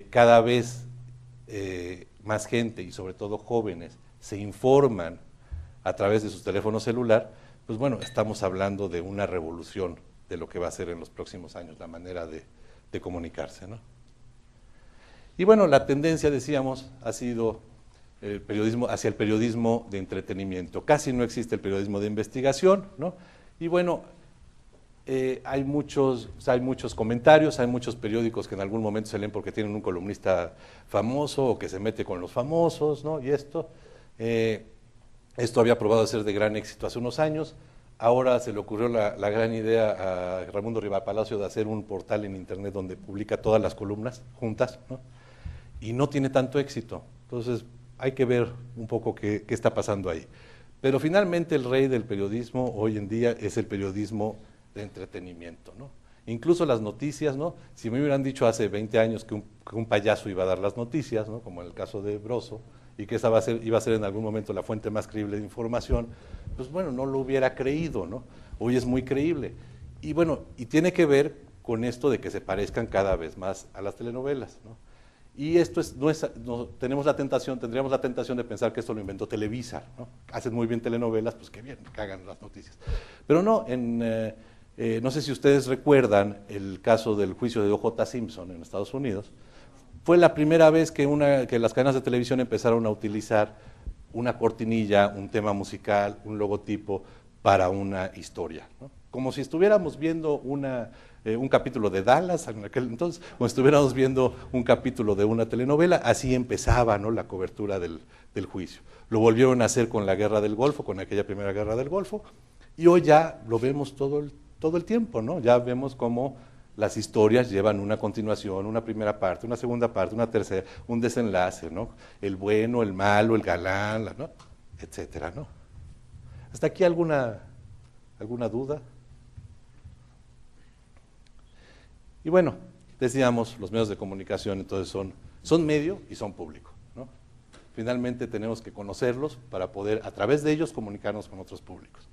cada vez más gente y sobre todo jóvenes se informan a través de su teléfono celular, pues bueno, estamos hablando de una revolución de lo que va a ser en los próximos años la manera de comunicarse, ¿no? Y bueno, la tendencia, decíamos, ha sido el periodismo hacia el periodismo de entretenimiento. Casi no existe el periodismo de investigación, ¿no? Y bueno, hay muchos comentarios, hay muchos periódicos que en algún momento se leen porque tienen un columnista famoso o que se mete con los famosos, ¿no? Y esto había probado a ser de gran éxito hace unos años. Ahora se le ocurrió la gran idea a Raimundo Rivapalacio de hacer un portal en internet donde publica todas las columnas juntas, ¿no? Y no tiene tanto éxito. Entonces hay que ver un poco qué está pasando ahí. Pero finalmente el rey del periodismo hoy en día es el periodismo de entretenimiento, ¿no? Incluso las noticias, ¿no? Si me hubieran dicho hace 20 años que un payaso iba a dar las noticias, ¿no? Como en el caso de Broso, y que esa iba a ser en algún momento la fuente más creíble de información, pues bueno, no lo hubiera creído, ¿no? Hoy es muy creíble. Y bueno, y tiene que ver con esto de que se parezcan cada vez más a las telenovelas, ¿no? Y esto tendríamos la tentación de pensar que esto lo inventó Televisa, ¿no? Hacen muy bien telenovelas, pues qué bien, cagan las noticias. Pero no, no sé si ustedes recuerdan el caso del juicio de O.J. Simpson en Estados Unidos. Fue la primera vez que las cadenas de televisión empezaron a utilizar una cortinilla, un tema musical, un logotipo para una historia, ¿no? Como si estuviéramos viendo un capítulo de Dallas en aquel entonces, o estuviéramos viendo un capítulo de una telenovela. Así empezaba, ¿no?, la cobertura del juicio. Lo volvieron a hacer con la Guerra del Golfo, con aquella primera Guerra del Golfo, y hoy ya lo vemos todo el tiempo, ¿no? Ya vemos cómo las historias llevan una continuación, una primera parte, una segunda parte, una tercera, un desenlace, ¿no? El bueno, el malo, el galán, ¿no?, etcétera, ¿no? ¿Hasta aquí alguna duda? Y bueno, decíamos, los medios de comunicación entonces son medio y son público, ¿no? Finalmente tenemos que conocerlos para poder a través de ellos comunicarnos con otros públicos.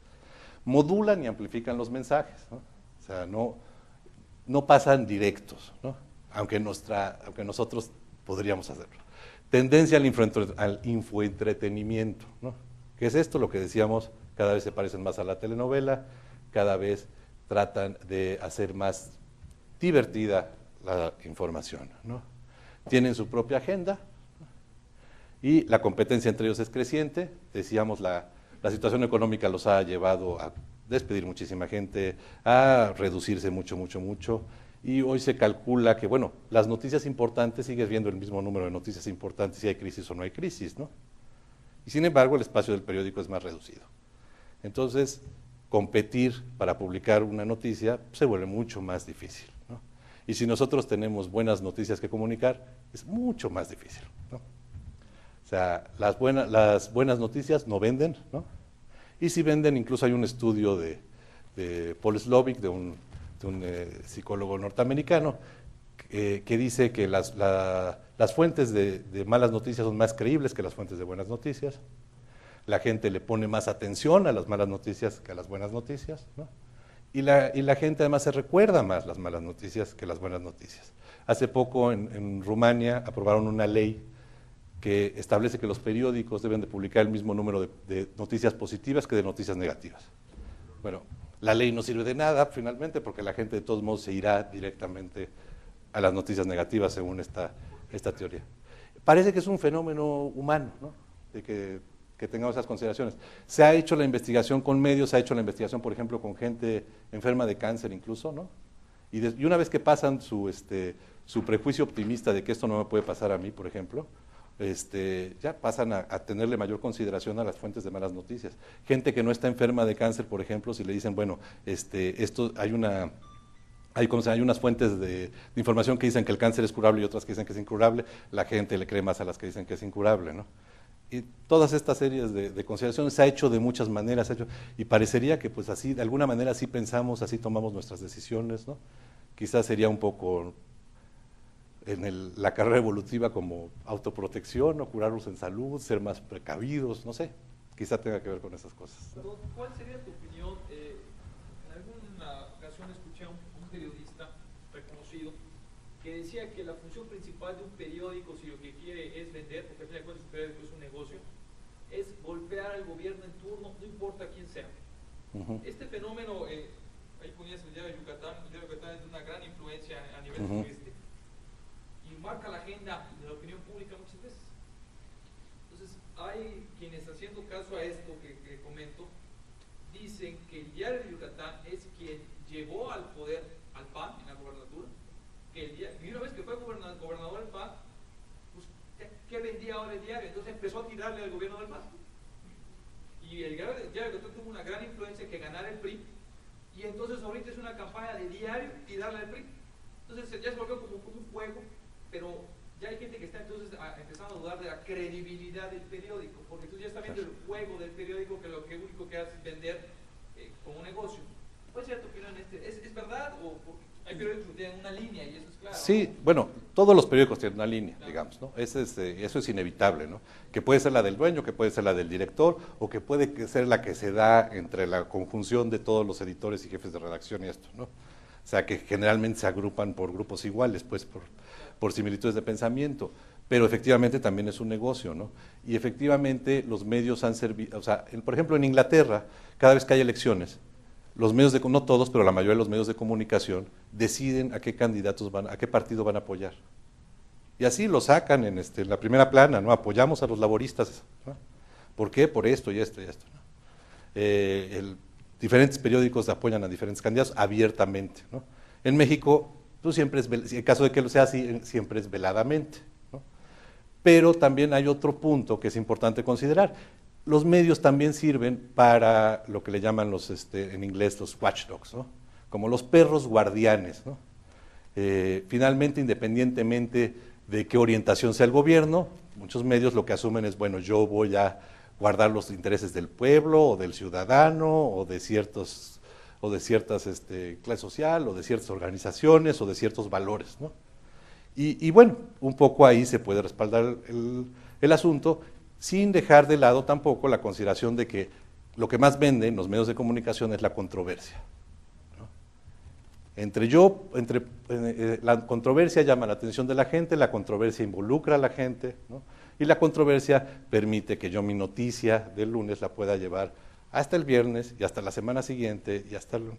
Modulan y amplifican los mensajes, ¿no? O sea, no pasan directos, ¿no? Aunque nosotros podríamos hacerlo. Tendencia al infoentretenimiento, ¿no? ¿Qué es esto? Lo que decíamos, cada vez se parecen más a la telenovela, cada vez tratan de hacer más divertida la información, ¿no? Tienen su propia agenda, ¿no? Y la competencia entre ellos es creciente. Decíamos, la situación económica los ha llevado a despedir muchísima gente, a reducirse mucho, y hoy se calcula que, bueno, las noticias importantes, sigues viendo el mismo número de noticias importantes si hay crisis o no hay crisis, ¿no? Y sin embargo el espacio del periódico es más reducido. Entonces, competir para publicar una noticia se vuelve mucho más difícil, ¿no? Y si nosotros tenemos buenas noticias que comunicar, es mucho más difícil, ¿no? O sea, las buenas noticias no venden, ¿no? Y si venden, incluso hay un estudio de Paul Slovic, de un psicólogo norteamericano, que dice que las fuentes de malas noticias son más creíbles que las fuentes de buenas noticias. La gente le pone más atención a las malas noticias que a las buenas noticias, ¿no? Y la gente además se recuerda más las malas noticias que las buenas noticias. Hace poco en Rumania aprobaron una ley que establece que los periódicos deben de publicar el mismo número de noticias positivas que de noticias negativas. Bueno, la ley no sirve de nada finalmente porque la gente de todos modos se irá directamente a las noticias negativas según esta teoría. Parece que es un fenómeno humano, ¿no?, de que tengamos esas consideraciones. Se ha hecho la investigación con medios, se ha hecho la investigación, por ejemplo, con gente enferma de cáncer incluso, ¿no? Y una vez que pasan su prejuicio optimista de que esto no me puede pasar a mí, por ejemplo, ya pasan a tenerle mayor consideración a las fuentes de malas noticias. Gente que no está enferma de cáncer, por ejemplo, si le dicen, bueno, hay unas fuentes de información que dicen que el cáncer es curable y otras que dicen que es incurable, la gente le cree más a las que dicen que es incurable, ¿no? Y todas estas series de consideraciones se ha hecho de muchas maneras, y parecería que pues así, de alguna manera así pensamos, así tomamos nuestras decisiones, ¿no? Quizás sería un poco en la carrera evolutiva como autoprotección, o curarnos en salud, ser más precavidos, no sé, quizá tenga que ver con esas cosas. ¿Cuál sería tu opinión? En alguna ocasión escuché a un periodista reconocido que decía que la función principal de un periódico, si lo que quiere es vender, porque al fin de cuentas un periódico es un negocio, es golpear al gobierno en turno, no importa quién sea. Este fenómeno, ahí ponías el diario de Yucatán, el diario de Yucatán es de una gran influencia a nivel sureste y marca la agenda de la opinión pública muchas veces. Entonces, hay quienes haciendo caso a esto que comento, dicen que el diario de Yucatán es quien llevó al poder al PAN en la gobernatura, y una vez que fue gobernador del PAN, pues, ¿qué vendía ahora el diario? Entonces empezó a tirarle al gobierno del PAN. Y el diario de Yucatán tuvo una gran influencia que ganara el PRI, y entonces ahorita es una campaña de diario tirarle al PRI. Entonces ya se volvió como un juego, pero ya hay gente que está entonces empezando a dudar de la credibilidad del periódico, porque tú ya estás viendo el juego del periódico, que lo que único que hace es vender como un negocio. ¿Cuál sería tu opinión en este? ¿Es verdad o hay periódicos que tienen una línea y eso es claro? Sí, bueno, todos los periódicos tienen una línea, claro, digamos, ¿no? Eso es inevitable, ¿no? Que puede ser la del dueño, que puede ser la del director, o que puede ser la que se da entre la conjunción de todos los editores y jefes de redacción y esto, ¿no? O sea, que generalmente se agrupan por grupos iguales, pues por similitudes de pensamiento, pero efectivamente también es un negocio, ¿no? Y efectivamente los medios han servido, o sea, por ejemplo en Inglaterra, cada vez que hay elecciones, los medios no todos, pero la mayoría de los medios de comunicación deciden a qué candidatos a qué partido van a apoyar. Y así lo sacan en la primera plana, ¿no? Apoyamos a los laboristas, ¿no? ¿Por qué? Por esto y esto y esto, ¿no? Diferentes periódicos apoyan a diferentes candidatos abiertamente, ¿no? En México, pues siempre en caso de que lo sea así, siempre es veladamente, ¿no? Pero también hay otro punto que es importante considerar. Los medios también sirven para lo que le llaman en inglés los watchdogs, ¿no? Como los perros guardianes, ¿no? Finalmente, independientemente de qué orientación sea el gobierno, muchos medios lo que asumen es, bueno, yo voy a guardar los intereses del pueblo o del ciudadano o de ciertas clase social o de ciertas organizaciones o de ciertos valores, ¿no? Y bueno, un poco ahí se puede respaldar el asunto, sin dejar de lado tampoco la consideración de que lo que más venden los medios de comunicación es la controversia, ¿no? La controversia llama la atención de la gente, la controversia involucra a la gente, ¿no? Y la controversia permite que yo mi noticia del lunes la pueda llevar hasta el viernes y hasta la semana siguiente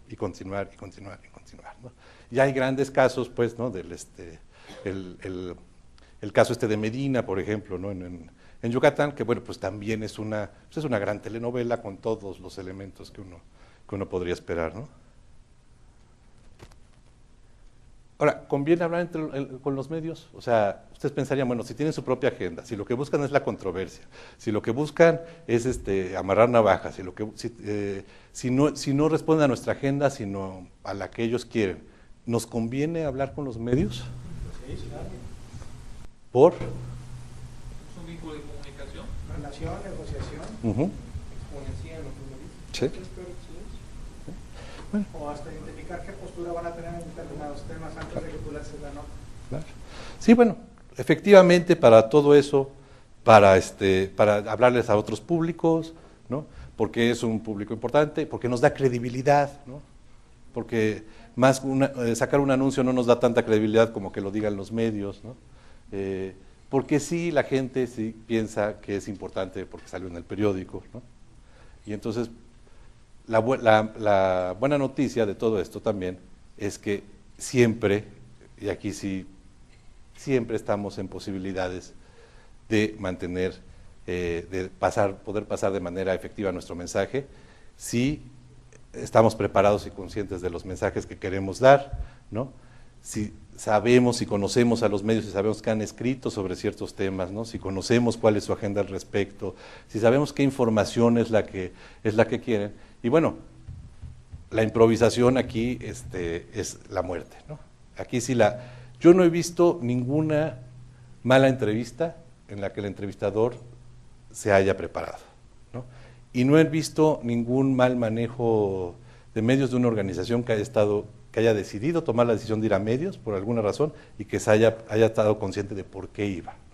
y continuar y continuar y continuar, ¿no? Y hay grandes casos, pues, ¿no? El caso de Medina, por ejemplo, ¿no? En Yucatán, que bueno, pues también es una gran telenovela con todos los elementos que uno podría esperar, ¿no? Ahora, ¿conviene hablar con los medios? O sea, ustedes pensarían, bueno, si tienen su propia agenda, si lo que buscan es la controversia, si lo que buscan es amarrar navajas, si no responden a nuestra agenda, sino a la que ellos quieren, ¿nos conviene hablar con los medios? Sí, claro. ¿Por? Es un vínculo de comunicación. Relación, negociación, exponencial, lo que uno Sí. dice. Bueno. O hasta identificar qué postura van a tener en determinados temas antes de que tú lances la nota. Claro. Sí, bueno, efectivamente para todo eso, para hablarles a otros públicos, ¿no? Porque es un público importante, porque nos da credibilidad, ¿no? Porque sacar un anuncio no nos da tanta credibilidad como que lo digan los medios, ¿no? Porque sí, la gente sí piensa que es importante porque salió en el periódico, ¿no? Y entonces la buena noticia de todo esto también es que siempre, y aquí sí, siempre estamos en posibilidades de mantener, poder pasar de manera efectiva nuestro mensaje, si estamos preparados y conscientes de los mensajes que queremos dar, ¿no? Si sabemos, si conocemos a los medios, si sabemos que han escrito sobre ciertos temas, ¿no? Si conocemos cuál es su agenda al respecto, si sabemos qué información es la que quieren. Y bueno, la improvisación aquí es la muerte, ¿no? Aquí sí yo no he visto ninguna mala entrevista en la que el entrevistador se haya preparado, ¿no? Y no he visto ningún mal manejo de medios de una organización que haya decidido tomar la decisión de ir a medios por alguna razón y que haya estado consciente de por qué iba, ¿no?